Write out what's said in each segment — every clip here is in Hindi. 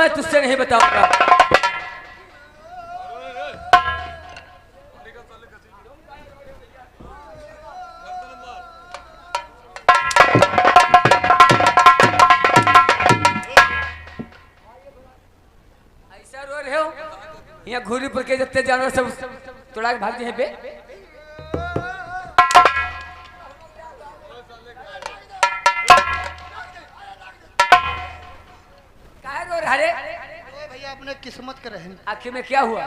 मैं तुझसे नहीं बताऊंगा। ऐसा रो रहे हो? यहाँ घूरी पर के जत्ते जानवर सब तोड़ा के भाग दिए पे। काहे रो रहा रे? भैया अपने किस्मत के रहन। आखिर में क्या हुआ?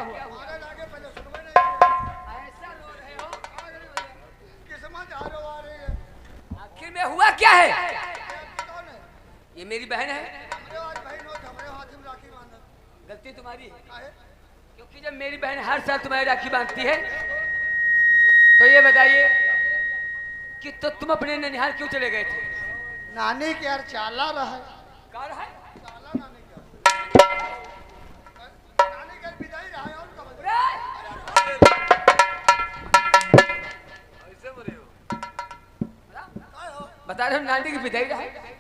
आखिर में हुआ क्या है? ये मेरी बहन है। गलती तुम्हारी है, क्योंकि जब मेरी बहन हर साल तुम्हारी राखी बांधती है तो ये बताइए कि तो तुम अपने ननिहाल क्यों चले गए थे? नानी के यार चाला रहा कहाँ रहा है? बता रहे हो नानी की विदाई रहा है।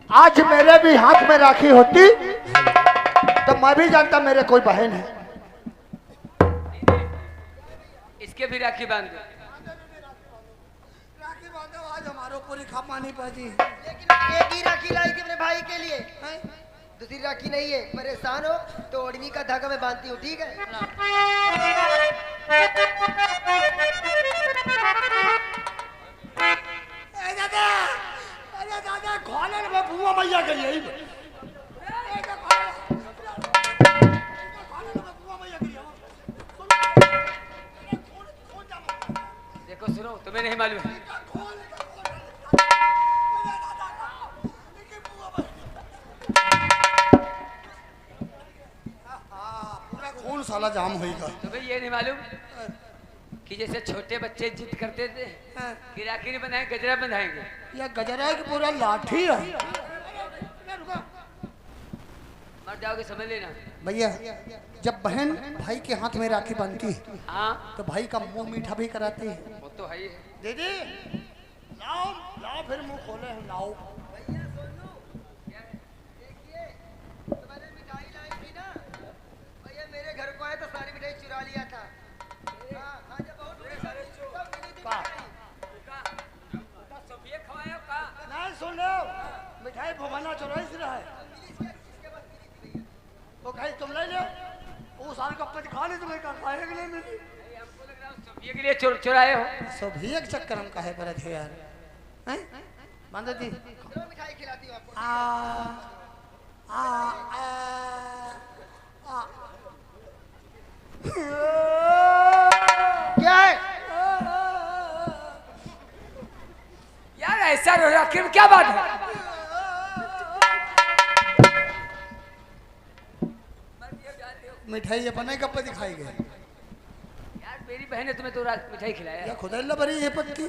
आज मेरे भी हाथ में राखी होती तो मैं भी जानता मेरे कोई बहन है। इसके भी राखी बांध दो। राखी बांधो आज हमारो पूरी खा पानी पाजी। लेकिन एक ही राखी लाई थी अपने भाई के लिए, दूसरी राखी नहीं है। परेशान हो तो ओढ़नी का धागा मैं बांधती हूँ, ठीक है? अरे दादा खोले में बुआ मैया गई है। देखो सुनो, तुम्हें नहीं मालूम है। कौन साला जाम होएगा? तुम्हें ये नहीं मालूम कि जैसे छोटे बच्चे जिद करते थे कि राखी नहीं बनाएंगे गजरा बनाएंगे, यह गजरा की पूरा लाठी है। मर जाओगे समझ लेना। भैया जब बहन भाई के हाथ में राखी बांधती है हाँ तो भाई का मुंह मीठा भी कराती है। वो तो है ही है। दीदी लाओ लाओ फिर मुंह खोले हम लाओ। भैया सोनू, देखिए तुम्हारे मिठाई लाई थी ना, भैया मेरे घर को आए तो सारी मिठाई चुरा लिया था। हाँ, जब बहुत बड़ी सारी सब मिली थी मिठाई। नहीं सुन लो मिठाई भगवाना चुराई से रहा है। वो कहीं तुम ले लो वो साल का पच खा ले तुम्हें का खाए के लिए मिली। हमको लग रहा है सभी के लिए चुराए हो। सब ही एक चक्कर हम काहे पर थे यार। हैं बांध दी चलो मिठाई खिलाती हूँ आपको। आ आ आ क्या है? यार ऐसा रो रहा, आखिर में क्या बात है? मिठाई अपने कप्पे दिखाई गए। यार मेरी बहन ने तुम्हें तो मिठाई खिलाया। या खुदा अल्लाह भरी है पत्ती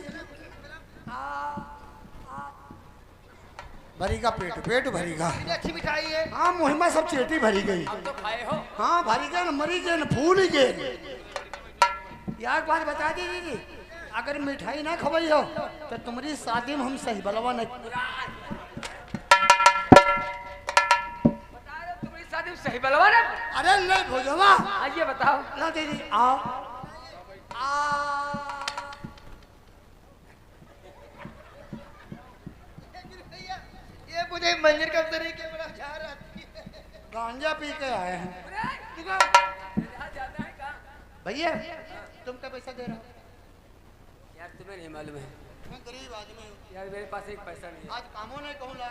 भरी का पेट पेट भरी का। इतनी अच्छी मिठाई है। हाँ मुहिमा सब चेटी भरी गई। अब तो खाए हो। हाँ भरी गए न मरी गए न फूल गए। यार बात बता दी दीदी, अगर मिठाई ना खवाई हो तो तुम्हारी शादी में हम सही बलवा नहीं। बता रहे हो तुम्हारी शादी में सही बलवान है? अरे नहीं भोजवा आइए बताओ। ना दीदी आओ भैया ये मुझे मंदिर का तरीके बड़ा झार आती है। गांजा पी के आए हैं जाना है कहाँ? भैया। तुम क्या पैसा दे रहे हो? यार तुम्हें नहीं मालूम है मैं गरीब आदमी हूँ यार, मेरे पास एक पैसा नहीं है। आज कामों नहीं कहूँ ला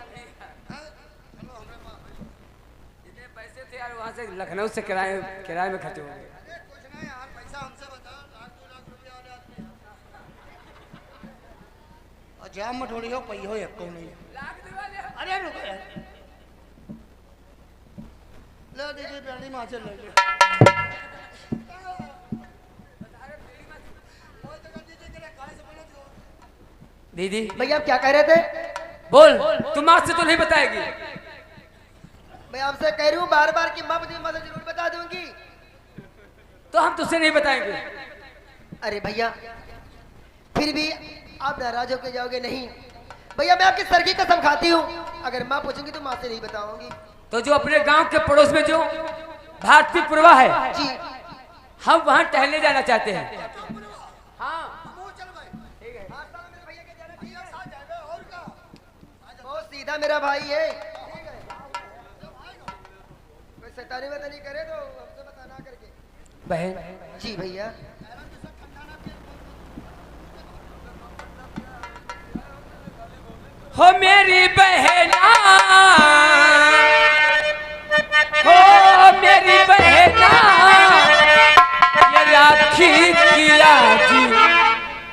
चलो हमारे पास जितने पैसे थे यार वहाँ से लखनऊ से किराए में खर्च हो गए। कुछ नहीं यार पैसा हमसे बताओ। लाख 2 लाख रुपया वाले आदमी और जाम में थोड़ी हो पई हो एक को नहीं। अरे रुको यार ले दीदी बेड़ी माँ से ले ले। दीदी भैया आप क्या कह रहे थे? बोल, तुम आज से तो नहीं बताएगी। मैं आपसे कह रही हूँ बार बार कि माँ मुझे मतलब जरूर बता दूंगी। तो हम तुझसे नहीं बताएंगे। अरे भैया फिर भी आप नाराज होकर जाओगे नहीं। भैया मैं आपकी सर की कसम खाती हूँ, अगर माँ पूछूंगी तो माँ से नहीं बताऊंगी। तो जो अपने गांव के पड़ोस में जो भारतीपुरवा है जी हम वहां टहलने जाना चाहते हैं। बहुत सीधा मेरा भाई है, कोई शैतानी वैतानी करे तो हमसे बताना करके। बहन जी भैया हो मेरी बहना, हो मेरी बहना, ये राखी किया जी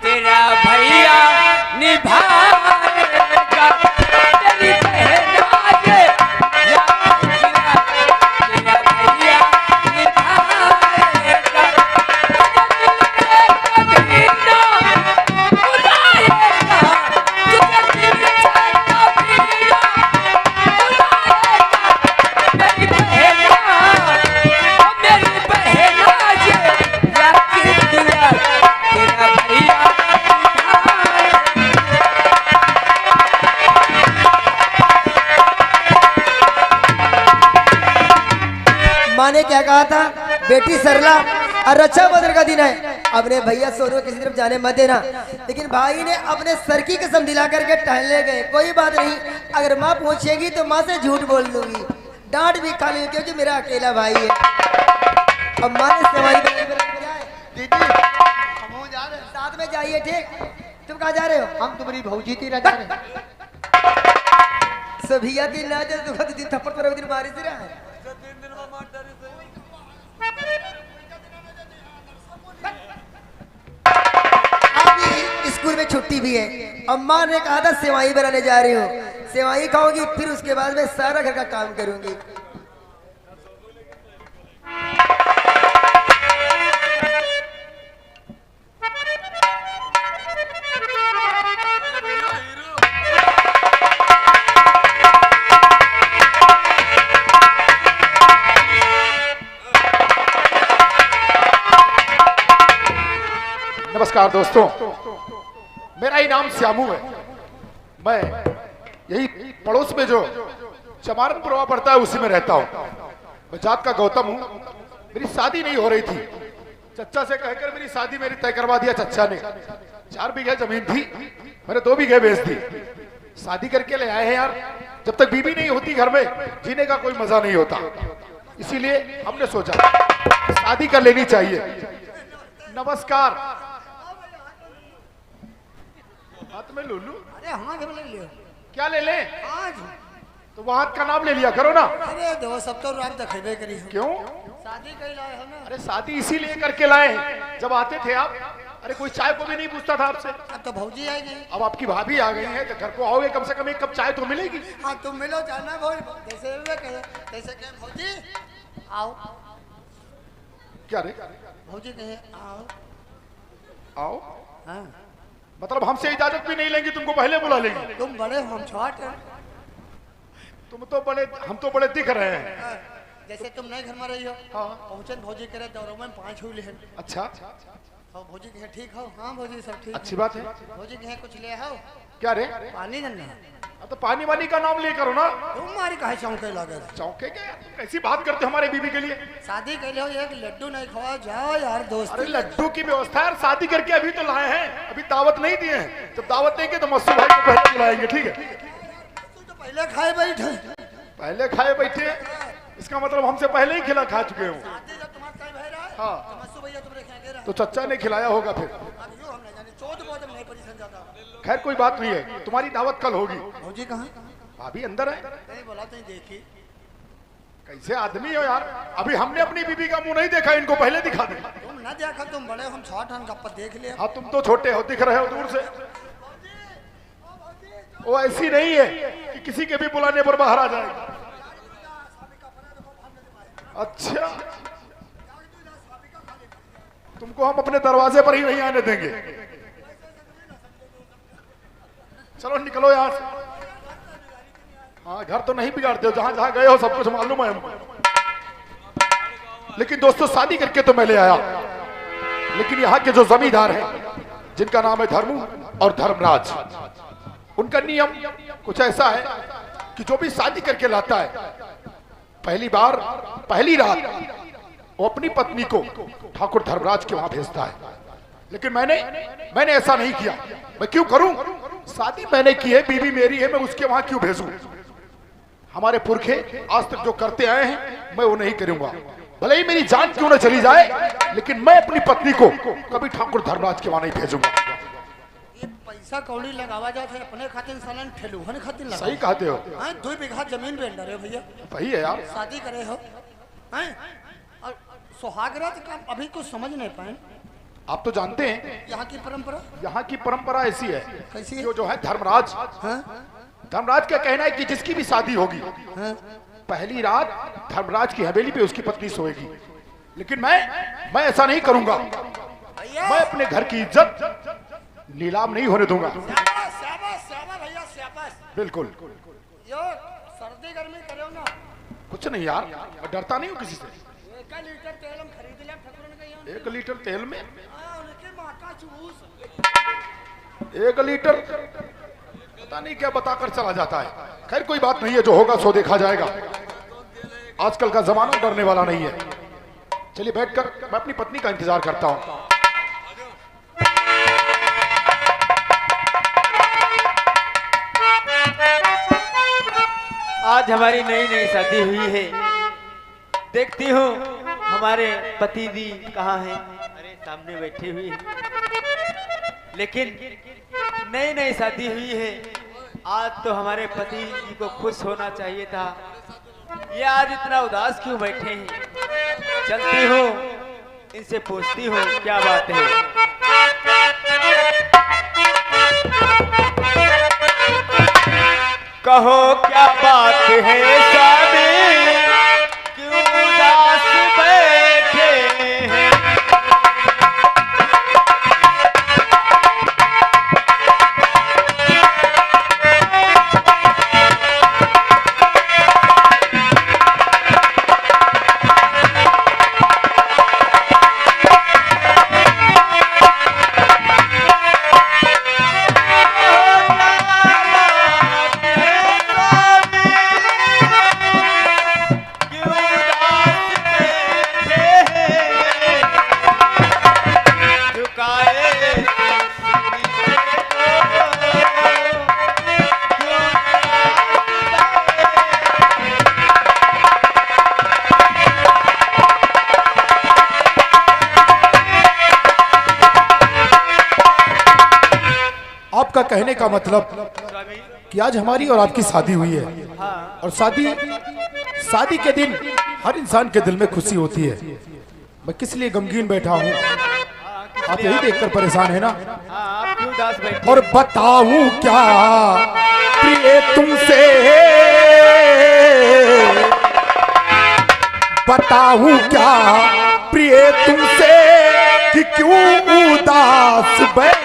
तेरा भैया निभाएगा। तेरी बहना ये राखी किया तेरा भैया निभाएगा। कभी ना बुलाएगा तुझे दिल से कभी ना बुलाएगा। मेरी बहना, ओ मेरी बहना ये राखी किया तेरा भैया माँ ने क्या कहा था, बेटी सरला और रक्षाबंधन का दिन है, अपने भैया सोनू किसी तरफ जाने मत देना। लेकिन भाई ने अपने सर की कसम दिला करके टहलने गए। कोई बात नहीं, अगर माँ पूछेगी तो माँ से झूठ बोल दूंगी, डांट भी खा लूंगी क्योंकि मेरा अकेला भाई है। अब माँ ने सवारी दीदी हम जा रहे हैं, साथ में जाइए। ठीक, तुम कहाँ जा रहे हो? हम तुम्हारी भौजी तेरा जा रहे हैं। सभिया की ना जा तो दिन थप्पड़ पर दिन मारी से रहा है। अभी स्कूल में छुट्टी भी है। अम्मा ने कहा था सेवाई बनाने जा रही हूँ, सेवाई खाऊंगी फिर उसके बाद मैं सारा घर का काम करूंगी। नमस्कार दोस्तों, मेरा ही नाम श्यामू है। मैं यही पड़ोस में जो चमारनपुरवा पड़ता है उसी में रहता हूँ। मैं जात का गौतम हूँ। मेरी शादी नहीं हो रही थी, चच्चा से कहकर मेरी शादी मेरी तय करवा दिया चच्चा ने। 4 बीघे जमीन थी, मैंने 2 बीघे बेच दी। शादी करके ले आए हैं यार, जब तक बीवी नहीं होती घर में जीने का कोई मजा नहीं होता, इसीलिए हमने सोचा शादी कर लेनी चाहिए। नमस्कार। हाथ में लूलू, अरे हाथ में ले लियो। क्या ले ले? आज तो वो हाथ का नाम ले लिया करो ना। अरे दो सब तो रात देखेबे करी हम। क्यों? शादी कई लाए हो ना। अरे शादी इसीलिए करके लाए हैं, जब आते थे आप, अरे कोई चाय को भी नहीं पूछता था आपसे। अब तो भौजी आई गई। अब आपकी भाभी आ गई है, तो घर को आओगे कम से कम 1 कप चाय तो मिलेगी। हाँ तुम मिलो, जाना भौजी जैसे वे कहे तैसे कहे भौजी आओ। क्या रे? भौजी कहे आओ। आओ हाँ मतलब हमसे इजाजत भी नहीं लेंगी, तुमको पहले बुला लेंगी? तुम बड़े हो, हम छोट हैं। तुम तो बड़े, हम तो बड़े दिख रहे हैं। हाँ, जैसे तुम नए घर में रही हो। हाँ। पहुंचन भौजी करे दौरों में 5 हुई ले। अच्छा, और भौजी कहे ठीक हो? हाँ भौजी सब ठीक। अच्छी बात है। भौजी कहे कुछ ले आओ। क्या रे? पानी जन्ना। अब तो पानी वानी का नाम ले करो ना। तुम मारी कहे चौंके लगे। चौंके क्या? तुम कैसी बात करते हो हमारे बीवी के लिए? शादी कर लो, एक लड्डू नहीं खवा जाओ यार दोस्त। अरे लड्डू की व्यवस्था है, शादी करके अभी तो लाए हैं, अभी दावत नहीं दिए हैं। जब दावत देंगे तो मस्सू भाई को पहले बुलाएंगे, ठीक है? तो पहले खाए बैठे। पहले खाए बैठे, इसका मतलब हमसे पहले ही खिला खा चुके हो। शादी जब तुम्हारा तय भय रहा है, हाँ। तो मस्सू भैया तुमरे क्या कह रहा है? तो चच्चा ने खिलाया होगा फिर। अब यूं हम नहीं जाने, चौथ बहुत नहीं परेशान जाता। खैर कोई बात नहीं है, तुम्हारी दावत कल होगी। भौजी कहाँ? भाभी अंदर है। नहीं बोला तो देखी। कैसे आदमी हो यार, अभी हमने अपनी बीबी का मुंह नहीं देखा, इनको पहले दिखा दे। तुम ना देखा, तुम बड़े, हम छोट हम गप्पा देख लिया। हाँ तुम तो छोटे हो, दिख रहे हो दूर से। वो ऐसी नहीं है कि किसी के भी बुलाने पर बाहर आ जाएगी। अच्छा, तुमको हम अपने दरवाजे पर ही नहीं आने देंगे। चलो निकलो यहाँ से। हाँ घर तो नहीं बिगाड़ते हो, जहां जहां गए हो सब कुछ मालूम है हमको। लेकिन दोस्तों शादी करके तो मैं ले आया, लेकिन यहाँ के जो जमींदार हैं जिनका नाम है धर्मू और धर्मराज। उनका नियम कुछ ऐसा है कि जो भी शादी करके लाता है, पहली रात वो अपनी पत्नी को ठाकुर धर्मराज के वहां भेजता है। लेकिन मैंने ऐसा नहीं किया। मैं क्यों करूं? शादी मैंने की है, बीवी मेरी है, मैं उसके वहां क्यों भेजूं? हमारे पुरखे आज तक जो करते आए हैं मैं वो नहीं करूंगा, भले ही मेरी जान क्यों न चली जाए, लेकिन मैं अपनी पत्नी को कभी ठाकुर धर्मराज के वहां नहीं भेजूंगा। ये पैसा कौड़ी लगावा जात है अपने खातिर सालन ठेलुहन खातिर लगा। सही कहते हो। हां 2 बीघा जमीन पे डरे भैया। वही है यार। शादी करे हो हैं और सुहागरात का अभी कुछ समझ नहीं पाए। आप तो जानते हैं यहाँ की परंपरा, यहाँ की परंपरा ऐसी है। कैसी है? जो है धर्मराज, हाँ? धर्मराज का कहना है कि जिसकी भी शादी होगी हाँ? पहली रात धर्मराज की हवेली पे उसकी पत्नी सोएगी। लेकिन मैं ऐसा नहीं करूंगा। मैं अपने घर की इज्जत नीलाम नहीं होने दूंगा। शाबाश शाबाश शाबाश भैया शाबाश। बिल्कुल। यो सर्दी गर्मी करो ना। कुछ नहीं यार, मैं डरता नहीं हूँ किसी से। 1 लीटर तेल हम खरीद ले ठकुरन का यहाँ। 1 लीटर तेल में उनके माता चूस 1 लीटर पता नहीं क्या बताकर चला जाता है। खैर कोई बात नहीं है, जो होगा सो देखा जाएगा। आजकल का जमाना डरने वाला नहीं है। चलिए बैठकर मैं अपनी पत्नी का इंतजार करता हूँ। आज हमारी नई नई शादी हुई है। देखती हूँ हमारे पति दी कहाँ हैं? अरे सामने बैठी हुई है। लेकिन नई नई शादी हुई है, आज तो हमारे पति जी को खुश होना चाहिए था। ये आज इतना उदास क्यों बैठे हैं? चलती हूँ, इनसे पूछती हूँ क्या बात है। कहो क्या बात है स्वामी, क्यों उदास बैठे हैं? आपका कहने का मतलब कि आज हमारी और आपकी शादी हुई है, और शादी के दिन हर इंसान के दिल में खुशी होती है। मैं किस लिए गमगीन बैठा हूँ? आप यही देखकर परेशान है ना? आप क्यों उदास बैठे? और बताऊं क्या प्रिय तुमसे, बताऊं क्या प्रिय तुमसे कि क्यों उदास बैठा।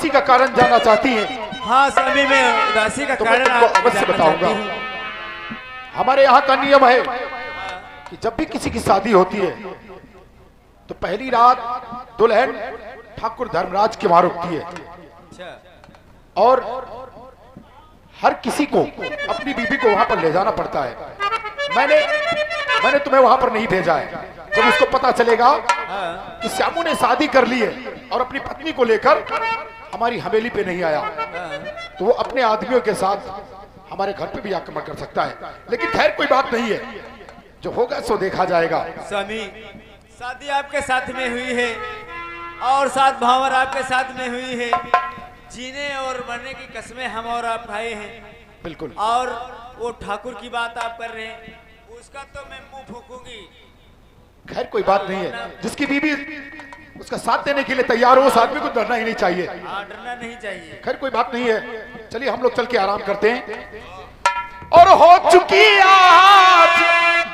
का कारण जानना चाहती हैं? हाँ स्वामी, मैं उदासी का तो कारण मैं तुमको अवश्य बताऊंगा। हमारे यहाँ का नियम है कि जब भी किसी की शादी होती है तो पहली रात दुल्हन ठाकुर धर्मराज के वहां रुकती है, और हर किसी को अपनी बीबी को वहां पर ले जाना पड़ता है। मैंने तुम्हें वहां पर नहीं भेजा है। जब उसको पता चलेगा कि श्यामू ने शादी कर ली है और अपनी पत्नी को लेकर हमारी हवेली पे नहीं आया, तो वो अपने आदमियों के साथ हमारे घर पे भी आक्रमण कर सकता है। लेकिन खैर कोई बात नहीं है, जो होगा सो देखा जाएगा। स्वामी, शादी आपके साथ में हुई है और सात भावर आपके साथ में हुई है। जीने और मरने की कस्में हम और आप खाए हैं। बिल्कुल। और वो ठाकुर की बात आप कर रहे हैं, उसका तो मैं मुंह फूकूंगी। खैर कोई बात नहीं है, जिसकी बीवी उसका साथ देने के लिए तैयार हो उस आदमी को डरना ही नहीं चाहिए। डरना नहीं चाहिए। खैर कोई बात नहीं है, चलिए हम लोग चल के आराम करते हैं। और हो चुकी आज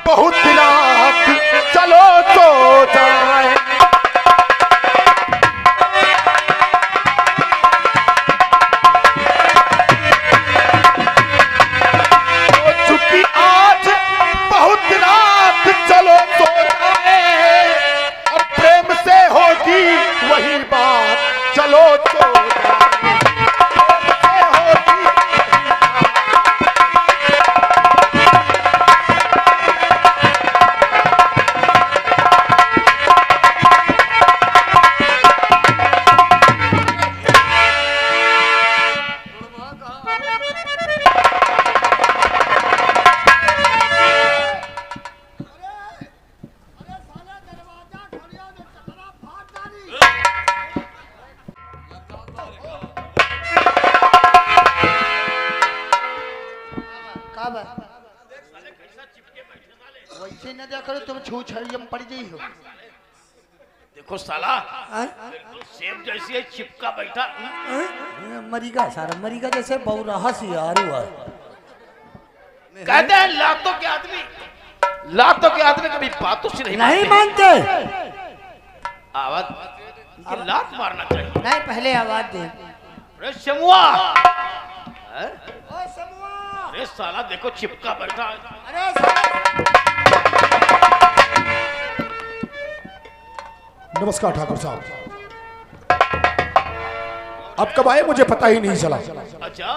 बहुत रात, चलो तो जाए। हो चुकी आज बहुत रात, चलो तो जाए। और प्रेम से होगी वही बात, चलो तो जाए। वैसे न देखो तुम छू छड़ियम पड़ गई हो। देखो साला सेब जैसी है चिपका बैठा। मरीगा सारा मरीगा जैसे बहु रहा सी यार कहते हैं लातों के आदमी, लातों के आदमी कभी बातों से नहीं मानते। आवाज इनकी लात मारना चाहिए। नहीं पहले आवाज दे। अरे शमुआ, ओ समूह, अरे साला देखो चिपका बैठा है। अरे नमस्कार ठाकुर साहब, अब कब आए मुझे पता ही नहीं चला। अच्छा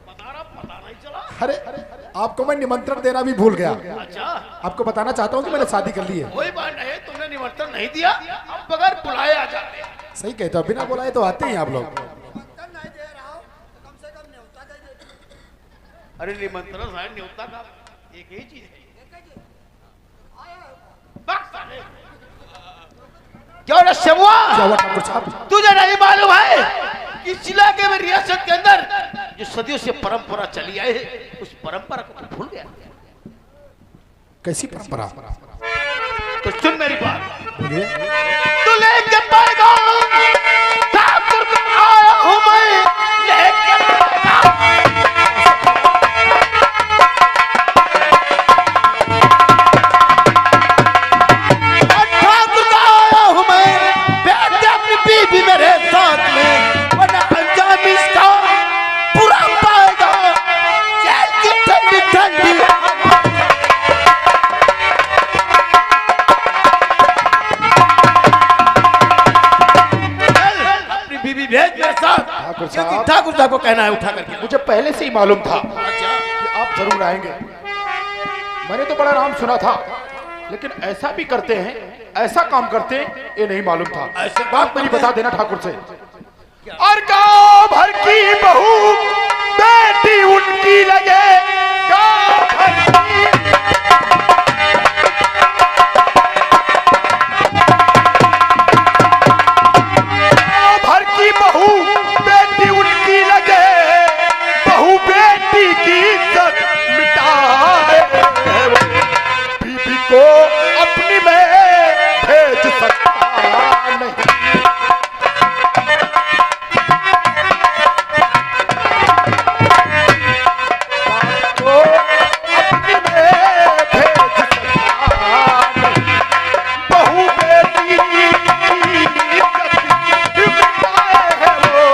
पता नहीं चला। अरे आपको मैं निमंत्रण देना भी भूल गया। अच्छा आपको बताना चाहता हूँ कि मैंने शादी कर ली है। कोई बात नहीं, तुमने निमंत्रण नहीं दिया, अब बगैर बुलाए आ जाते। सही कहते हो, बिना बुलाए तो आते ही आप लोग। अरे निमंत्रण साहब न्योता का एक ही चीज है। क्या रे शमुआ, क्या हुआ ठाकुर साहब? तुझे नहीं मालूम है कि इस इलाके में रियासत के अंदर जो सदियों से परंपरा चली आई है, उस परंपरा को तू भूल गया? कैसी परंपरा? तो सुन मेरी बात। बोलिए। तू लेके पाएगा ठाकुर को आया हूं मैं, लेके ठाकुर को आया हूं मैं, बैठ अपनी बीबी मेरे साथ में, वरना अंजाम इसका पूरा पाएगा। जेल की ठंडी ठंडी बीबी भेज मेरे साथ। ठाकुर क्योंकि साहब, ठाकुर साहब को कहना है उठा करके। मुझे पहले से ही मालूम था अच्छा कि आप जरूर आएंगे। मैंने तो बड़ा नाम सुना था, लेकिन ऐसा भी करते हैं, ऐसा काम करते हैं, ये नहीं मालूम था। ऐसे बात मेरी बता देना ठाकुर से। और गांव भर की बहू बेटी उनकी लगे, गांव भर की भर की बहू बेटी उनकी लगे, बहू बेटी की इज्जत मिटाए। बीबी को अपनी में भेज सकता नहीं। को अपनी में भेज सकता नहीं। बहू बेटी की इज्जत मिटाए है वो।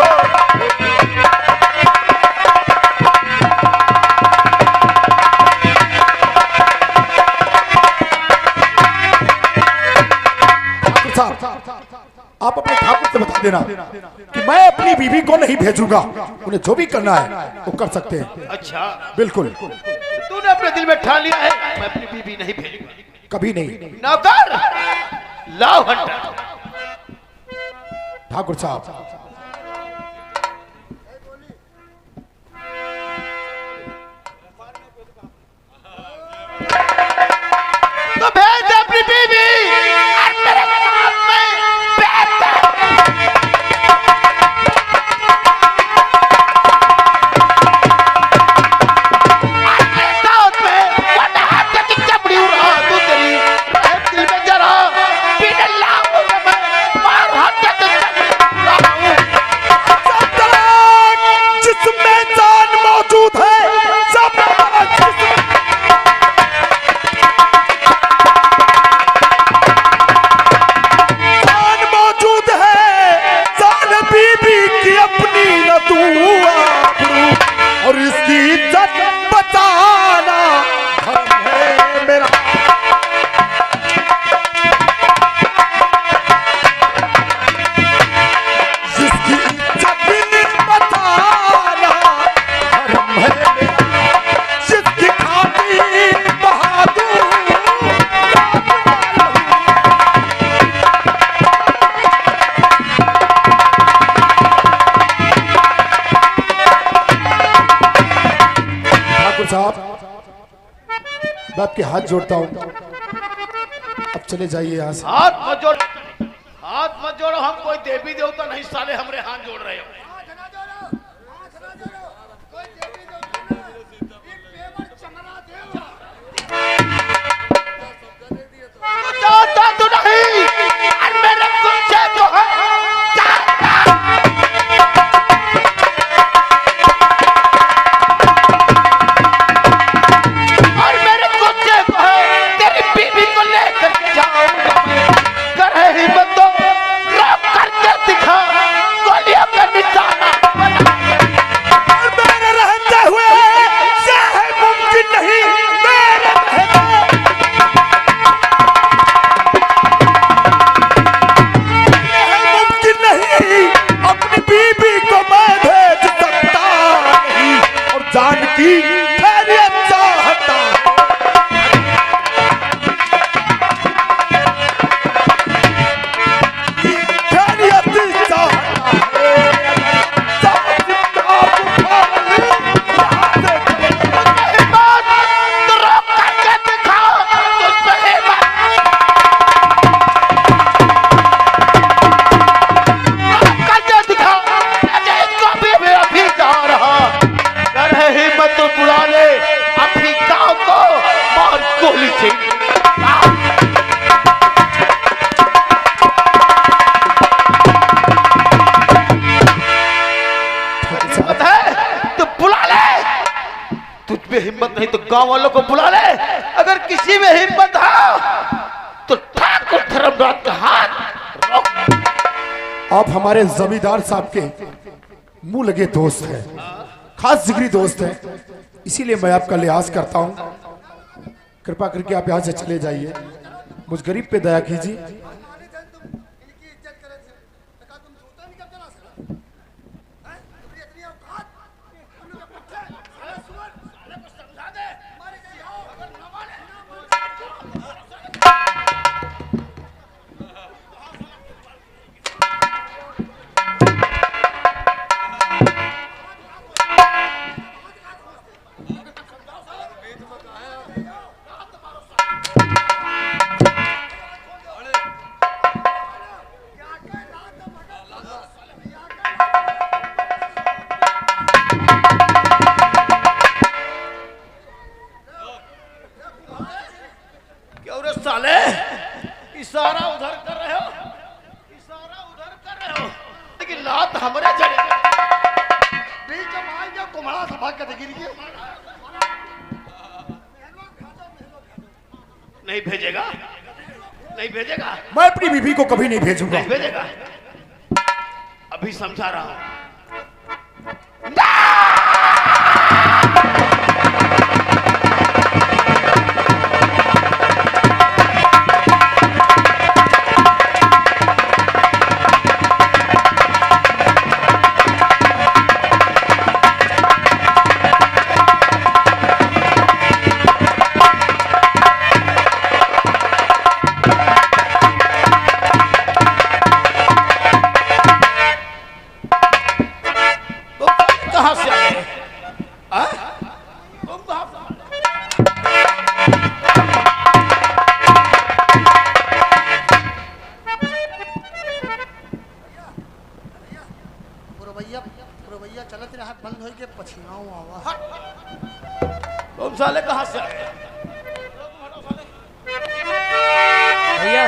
ठाकुर साहब, आप अपने ठाकुर से बता देना कि मैं अपनी बीवी को नहीं भेजूंगा। उन्हें जो भी करना है वो कर सकते हैं। अच्छा, बिल्कुल, तूने अपने दिल में ठान लिया है मैं अपनी बीबी नहीं भेजूंगा। कभी नहीं। नौकर लाओ हंटर। ठाकुर साहब, तो भेज दे अपनी बीबी जोड़ता हूँ, अब चले जाइए यहाँ से। हाथ मत जोड़ो, हम कोई देवी देवता नहीं साले हमरे हाथ जोड़ रहे हो। तो नहीं और मेरे कुत्ते जो है और मेरे कुत्ते को है तेरी बीवी को लेकर जाऊंगा मैं। कर है हिम्मत तो रब करके दिखा, गोलियों का निशाना और मेरे रहते हुए ये है मुमकिन नहीं, मेरे अपनी बीबी को मैं भेज सकता नहीं और जान की खैरियत चाहता खैरियत बुला ले अभी गांव को मार गोली से। हिम्मत है तो बुला ले, तुझ में हिम्मत नहीं तो गांव वालों को बुला ले, अगर किसी में हिम्मत है तो ठाकुर धर्मराज का हाथ रोक। आप हमारे जमींदार साहब के मुंह लगे दोस्त हैं, खास जिगरी दोस्त हैं, इसीलिए मैं आपका लिहाज करता हूं। कृपा करके आप यहां से चले जाइए, मुझ गरीब पे दया कीजिए। साले इशारा उधर कर रहे हो, लेकिन लात हमारे जड़े कुम्हाड़ा सभा कर नहीं भेजेगा, नहीं भेजेगा। मैं अपनी बीबी को कभी नहीं भेजूंगा, नहीं भेजेगा। अभी समझा रहा हूं। चलत रहा बंद हो के पछियाऊ आवा। तुम साले कहां से आए? भैया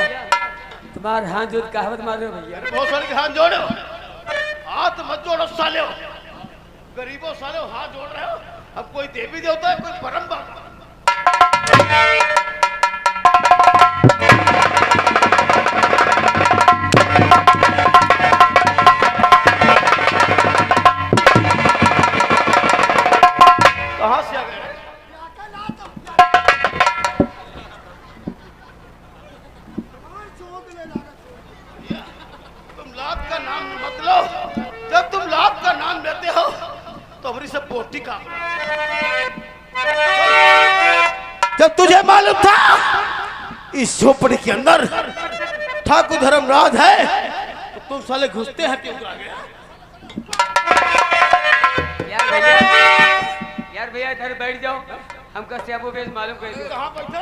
तुम्हारे हाथ जोड़ कहावत मार रहे हो भैया। बहुत सारे के हाथ जोड़ो, हाथ मत जोड़ो साले, गरीबों साले हाथ जोड़ रहे हो। अब कोई देवी देवता है, कोई परम बाबा। कहां से आ गए? तुम लात का नाम मत लो, जब तुम लात का नाम लेते हो तो हमारी सब पोटी का। जब तुझे मालूम था इस झोपड़ी के अंदर ठाकुर धर्मराज है तो तुम साले घुसते हैं क्यों? यार भैया इधर बैठ जाओ, हम कैसे आपको मालूम कर कहां बैठे?